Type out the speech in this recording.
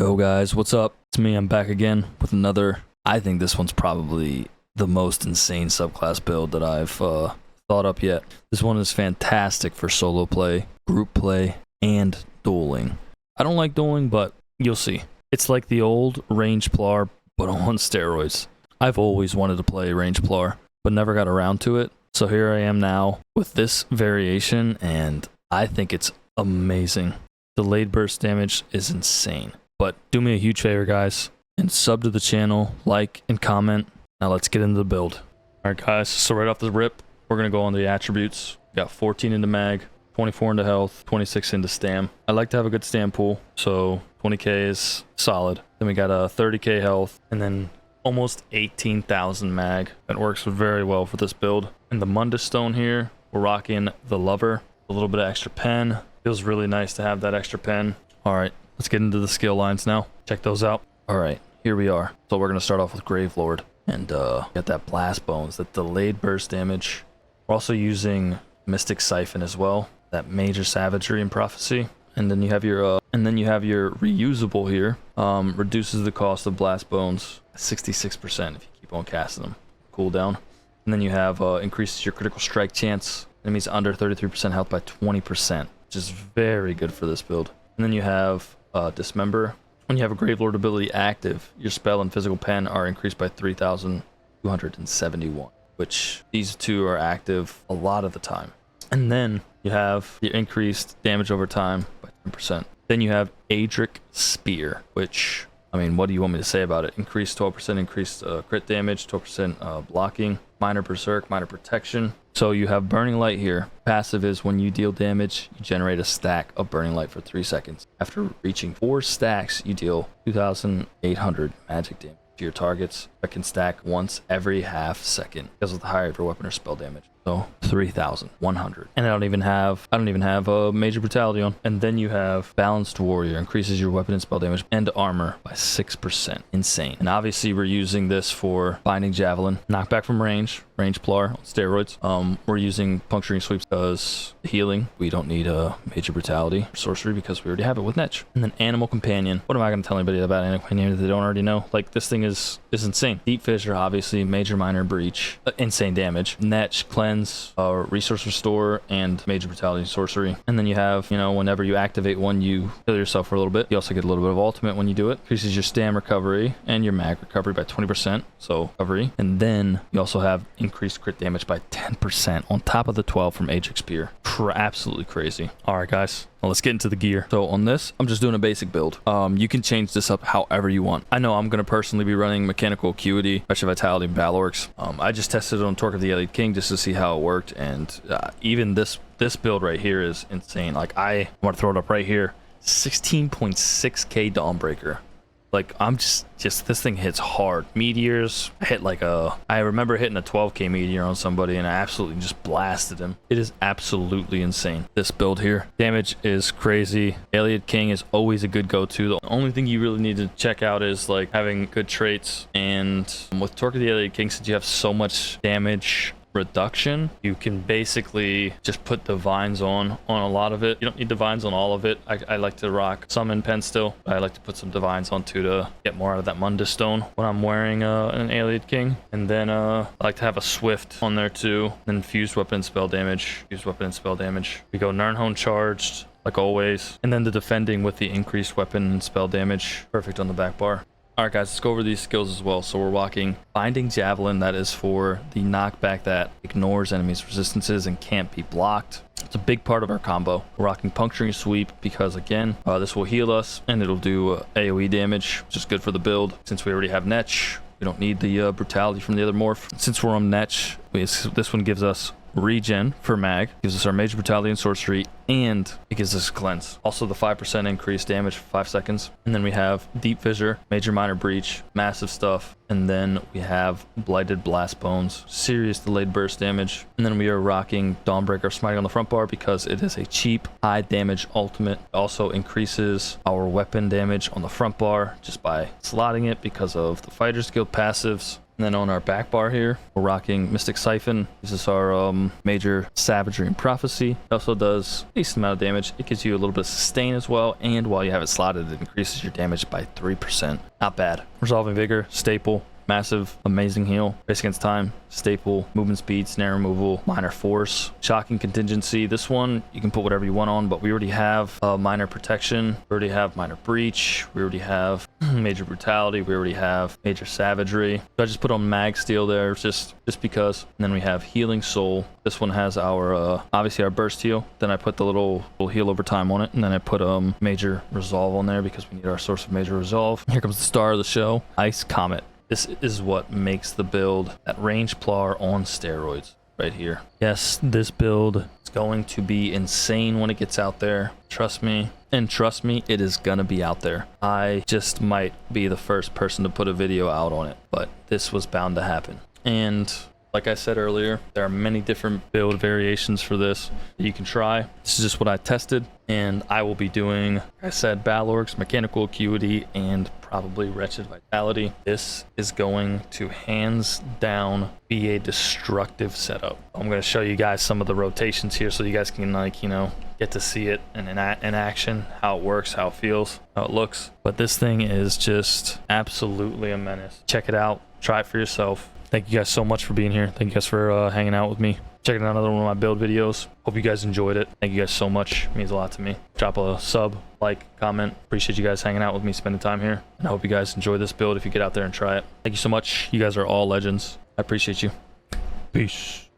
Yo guys, what's up? It's me, I'm back again with another, I think this one's probably the most insane subclass build that I've thought up yet. This one is fantastic for solo play, group play, and dueling. I don't like dueling, but you'll see. It's like the old rangeplar, but on steroids. I've always wanted to play rangeplar, but never got around to it. So here I am now with this variation, and I think it's amazing. Delayed burst damage is insane. But do me a huge favor, guys, and sub to the channel, like, and comment. Now let's get into the build. All right, guys, so right off the rip, we're going to go on the attributes. We got 14 into mag, 24 into health, 26 into stam. I like to have a good stam pool, so 20k is solid. Then we got a 30k health, and then almost 18,000 mag. That works very well for this build. And the mundus stone here, we're rocking the lover. A little bit of extra pen. Feels really nice to have that extra pen. All right. Let's get into the skill lines now. Check those out. All right, here we are. So we're going to start off with Gravelord and get that blast bones, that delayed burst damage. We're also using Mystic Siphon as well, that major savagery and prophecy. And then you have your reusable here. Reduces the cost of blast bones 66% if you keep on casting them. Cooldown. And then you have increases your critical strike chance. Enemies under 33% health by 20%, which is very good for this build. And then you have Dismember. When you have a Gravelord ability active, your spell and physical pen are increased by 3,271, which these two are active a lot of the time. And then you have your increased damage over time by 10%. Then you have Adric Spear, which, I mean, what do you want me to say about it? Increased 12%, increased crit damage, 12% blocking, minor berserk, minor protection. So you have Burning Light here. Passive is when you deal damage, you generate a stack of Burning Light for 3 seconds. After reaching 4 stacks, you deal 2,800 magic damage to your targets. That can stack once every half second because of the higher of your weapon or spell damage. So 3,100. And I don't even have a major brutality on. And then you have Balanced Warrior, increases your weapon and spell damage and armor by 6%. Insane. And obviously we're using this for Binding Javelin, knockback from range plar on steroids. We're using Puncturing Sweeps because healing. We don't need a major brutality sorcery because we already have it with Netch. And then Animal Companion. What am I going to tell anybody about Animal Companion that they don't already know? Like, this thing is insane. Deep Fissure, obviously, major minor breach, insane damage. Netch, cleanse, resource restore, and major brutality sorcery. And then you have, whenever you activate one, you heal yourself for a little bit. You also get a little bit of ultimate when you do it. Increases your stam recovery and your mag recovery by 20%, so recovery. And then you also have increased crit damage by 10% on top of the 12 from Adric Spear. Absolutely crazy. All right, guys. Well, let's get into the gear. So on this, I'm just doing a basic build. You can change this up however you want. I know I'm going to personally be running Mechanical Acuity, Special Vitality, and Battle-Orcs. I just tested it on Torque of the Elite King just to see how it worked, and even this build right here is insane. Like, I want to throw it up right here. 16.6k Dawnbreaker. Like, I'm just this thing hits hard. Meteors, I remember hitting a 12k meteor on somebody and I absolutely just blasted him. It is absolutely insane, this build here. Damage is crazy. Elliot King is always a good go-to. The only thing you really need to check out is like having good traits, and with Torque of the Elliot King, since you have so much damage reduction, you can basically just put divines on a lot of it. You don't need divines on all of it. I like to rock some in pen still. I like to put some divines on too to get more out of that mundus stone when I'm wearing an Alien King. And then I like to have a swift on there too. Then fused weapon and spell damage. We go Nirnhone charged like always, and then the defending with the increased weapon and spell damage, perfect on the back bar. Alright guys, let's go over these skills as well. So we're rocking Binding Javelin, that is for the knockback that ignores enemies' resistances and can't be blocked. It's a big part of our combo. We're rocking Puncturing Sweep because, again, this will heal us and it'll do AoE damage, which is good for the build. Since we already have Netch, we don't need the brutality from the other morph. Since we're on Netch, this one gives us regen for mag, gives us our major brutality and sorcery, and it gives us cleanse. Also the 5% increased damage for 5 seconds. And then we have Deep Fissure, major minor breach, massive stuff. And then we have Blighted Blast Bones, serious delayed burst damage. And then we are rocking Dawnbreaker Smiting on the front bar because it is a cheap, high damage ultimate. It also increases our weapon damage on the front bar just by slotting it because of the Fighter's Guild passives. And then on our back bar here, we're rocking Mystic Siphon. This is our major savagery and prophecy. It also does a decent amount of damage. It gives you a little bit of sustain as well, and while you have it slotted, it increases your damage by 3%. Not bad. Resolving Vigor, staple. Massive, amazing heal. Base against time, staple, movement speed, snare removal, minor force, shocking contingency. This one, you can put whatever you want on, but we already have minor protection. We already have minor breach. We already have major brutality. We already have major savagery. So I just put on mag steel there just because. And then we have healing soul. This one has our, obviously our burst heal. Then I put the little heal over time on it. And then I put major resolve on there because we need our source of major resolve. Here comes the star of the show, Ice Comet. This is what makes the build that rangeplar on steroids right here. Yes, this build is going to be insane when it gets out there. Trust me. And trust me, it is gonna be out there. I just might be the first person to put a video out on it, but this was bound to happen. And like I said earlier, there are many different build variations for this that you can try. This is just what I tested, and I will be doing, like I said, Balorg's Mechanical Acuity and probably Wretched Vitality. This is going to hands down be a destructive setup. I'm going to show you guys some of the rotations here so you guys can, like, you know, get to see it in action, how it works, how it feels, how it looks. But this thing is just absolutely a menace. Check it out. Try it for yourself. Thank you guys so much for being here. Thank you guys for hanging out with me, checking out another one of my build videos. Hope you guys enjoyed it. Thank you guys so much. It means a lot to me. Drop a sub, like, comment. Appreciate you guys hanging out with me, spending time here. And I hope you guys enjoy this build if you get out there and try it. Thank you so much. You guys are all legends. I appreciate you. Peace.